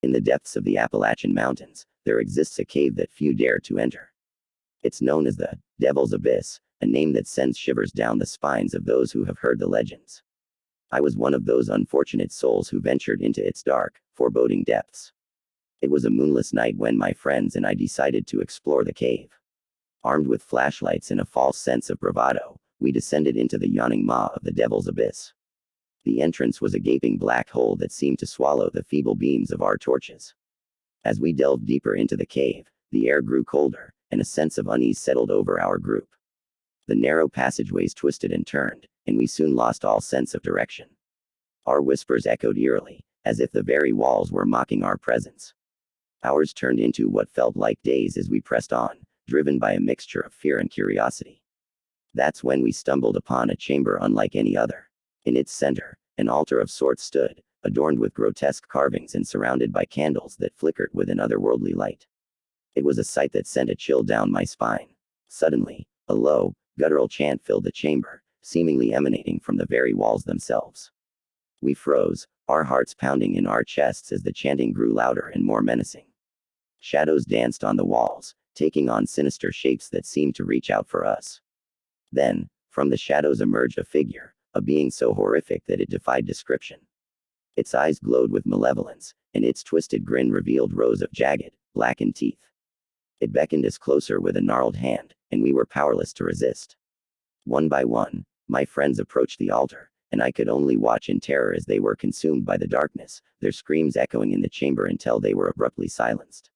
In the depths of the Appalachian Mountains, there exists a cave that few dare to enter. It's known as the Devil's Abyss, a name that sends shivers down the spines of those who have heard the legends. I was one of those unfortunate souls who ventured into its dark, foreboding depths. It was a moonless night when my friends and I decided to explore the cave. Armed with flashlights and a false sense of bravado, we descended into the yawning maw of the Devil's Abyss. The entrance was a gaping black hole that seemed to swallow the feeble beams of our torches. As we delved deeper into the cave, the air grew colder, and a sense of unease settled over our group. The narrow passageways twisted and turned, and we soon lost all sense of direction. Our whispers echoed eerily, as if the very walls were mocking our presence. Hours turned into what felt like days as we pressed on, driven by a mixture of fear and curiosity. That's when we stumbled upon a chamber unlike any other. In its center, an altar of sorts stood, adorned with grotesque carvings and surrounded by candles that flickered with an otherworldly light. It was a sight that sent a chill down my spine. Suddenly, a low, guttural chant filled the chamber, seemingly emanating from the very walls themselves. We froze, our hearts pounding in our chests as the chanting grew louder and more menacing. Shadows danced on the walls, taking on sinister shapes that seemed to reach out for us. Then, from the shadows emerged a figure, a being so horrific that it defied description. Its eyes glowed with malevolence, and its twisted grin revealed rows of jagged, blackened teeth. It beckoned us closer with a gnarled hand, and we were powerless to resist. One by one, my friends approached the altar, and I could only watch in terror as they were consumed by the darkness, their screams echoing in the chamber until they were abruptly silenced.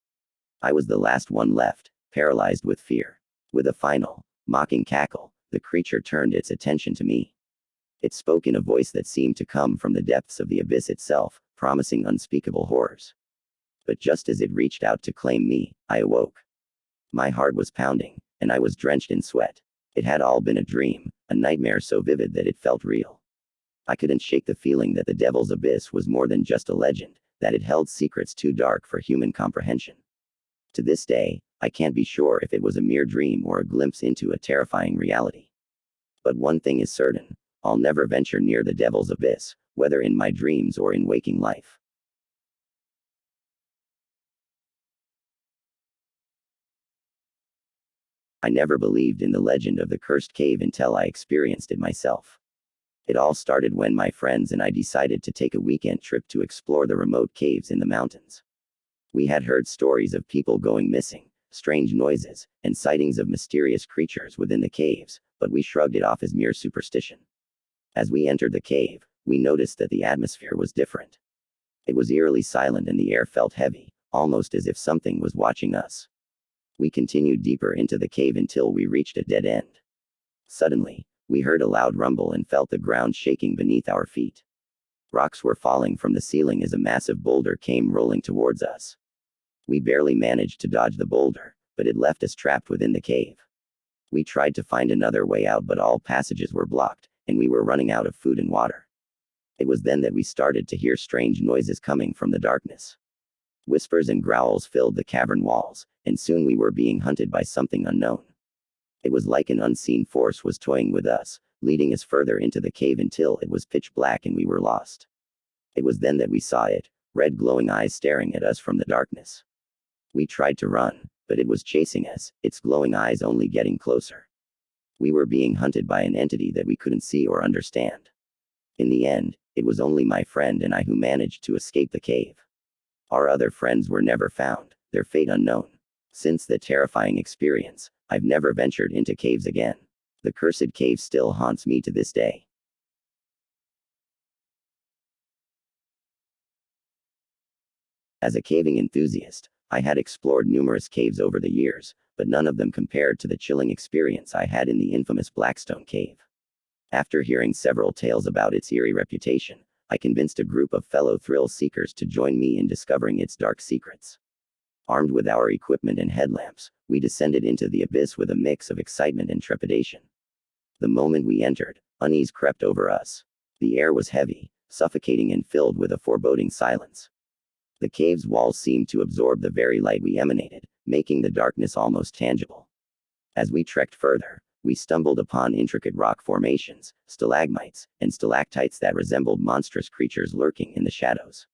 I was the last one left, paralyzed with fear. With a final, mocking cackle, the creature turned its attention to me. It spoke in a voice that seemed to come from the depths of the abyss itself, promising unspeakable horrors. But just as it reached out to claim me, I awoke. My heart was pounding, and I was drenched in sweat. It had all been a dream, a nightmare so vivid that it felt real. I couldn't shake the feeling that the Devil's Abyss was more than just a legend, that it held secrets too dark for human comprehension. To this day, I can't be sure if it was a mere dream or a glimpse into a terrifying reality. But one thing is certain. I'll never venture near the Devil's Abyss, whether in my dreams or in waking life. I never believed in the legend of the cursed cave until I experienced it myself. It all started when my friends and I decided to take a weekend trip to explore the remote caves in the mountains. We had heard stories of people going missing, strange noises, and sightings of mysterious creatures within the caves, but we shrugged it off as mere superstition. As we entered the cave, we noticed that the atmosphere was different. It was eerily silent and the air felt heavy, almost as if something was watching us. We continued deeper into the cave until we reached a dead end. Suddenly, we heard a loud rumble and felt the ground shaking beneath our feet. Rocks were falling from the ceiling as a massive boulder came rolling towards us. We barely managed to dodge the boulder, but it left us trapped within the cave. We tried to find another way out, but all passages were blocked, and we were running out of food and water. It was then that we started to hear strange noises coming from the darkness. Whispers and growls filled the cavern walls, and soon we were being hunted by something unknown. It was like an unseen force was toying with us, leading us further into the cave until it was pitch black and we were lost. It was then that we saw it, red glowing eyes staring at us from the darkness. We tried to run, but it was chasing us, its glowing eyes only getting closer. We were being hunted by an entity that we couldn't see or understand. In the end, it was only my friend and I who managed to escape the cave. Our other friends were never found, their fate unknown. Since that terrifying experience, I've never ventured into caves again. The cursed cave still haunts me to this day. As a caving enthusiast, I had explored numerous caves over the years, but none of them compared to the chilling experience I had in the infamous Blackstone Cave. After hearing several tales about its eerie reputation, I convinced a group of fellow thrill seekers to join me in discovering its dark secrets. Armed with our equipment and headlamps, we descended into the abyss with a mix of excitement and trepidation. The moment we entered, unease crept over us. The air was heavy, suffocating and filled with a foreboding silence. The cave's walls seemed to absorb the very light we emanated, making the darkness almost tangible. As we trekked further, we stumbled upon intricate rock formations, stalagmites, and stalactites that resembled monstrous creatures lurking in the shadows.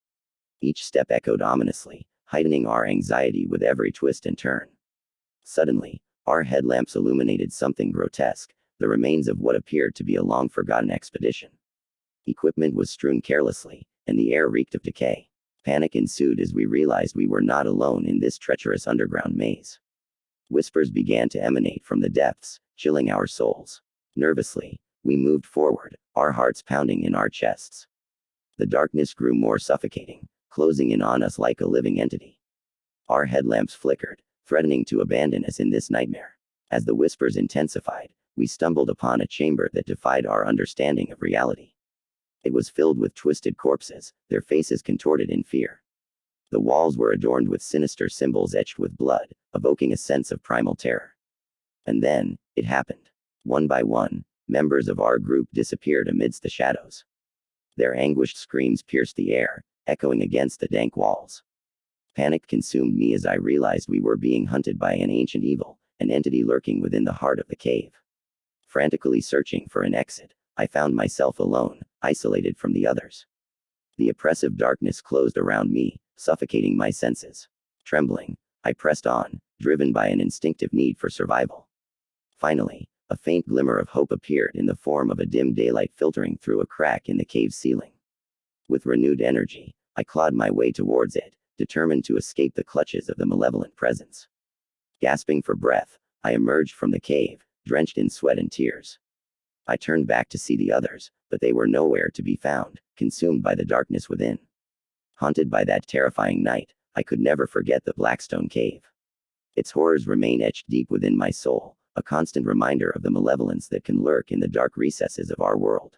Each step echoed ominously, heightening our anxiety with every twist and turn. Suddenly, our headlamps illuminated something grotesque, the remains of what appeared to be a long forgotten expedition. Equipment was strewn carelessly, and the air reeked of decay. Panic ensued as we realized we were not alone in this treacherous underground maze. Whispers began to emanate from the depths, chilling our souls. Nervously, we moved forward, our hearts pounding in our chests. The darkness grew more suffocating, closing in on us like a living entity. Our headlamps flickered, threatening to abandon us in this nightmare. As the whispers intensified, we stumbled upon a chamber that defied our understanding of reality. It was filled with twisted corpses, their faces contorted in fear. The walls were adorned with sinister symbols etched with blood, evoking a sense of primal terror. And then, it happened. One by one, members of our group disappeared amidst the shadows. Their anguished screams pierced the air, echoing against the dank walls. Panic consumed me as I realized we were being hunted by an ancient evil, an entity lurking within the heart of the cave. Frantically searching for an exit, I found myself alone, isolated from the others. The oppressive darkness closed around me, suffocating my senses. Trembling, I pressed on, driven by an instinctive need for survival. Finally, a faint glimmer of hope appeared in the form of a dim daylight filtering through a crack in the cave's ceiling. With renewed energy, I clawed my way towards it, determined to escape the clutches of the malevolent presence. Gasping for breath, I emerged from the cave, drenched in sweat and tears. I turned back to see the others, but they were nowhere to be found, consumed by the darkness within. Haunted by that terrifying night, I could never forget the Blackstone Cave. Its horrors remain etched deep within my soul, a constant reminder of the malevolence that can lurk in the dark recesses of our world.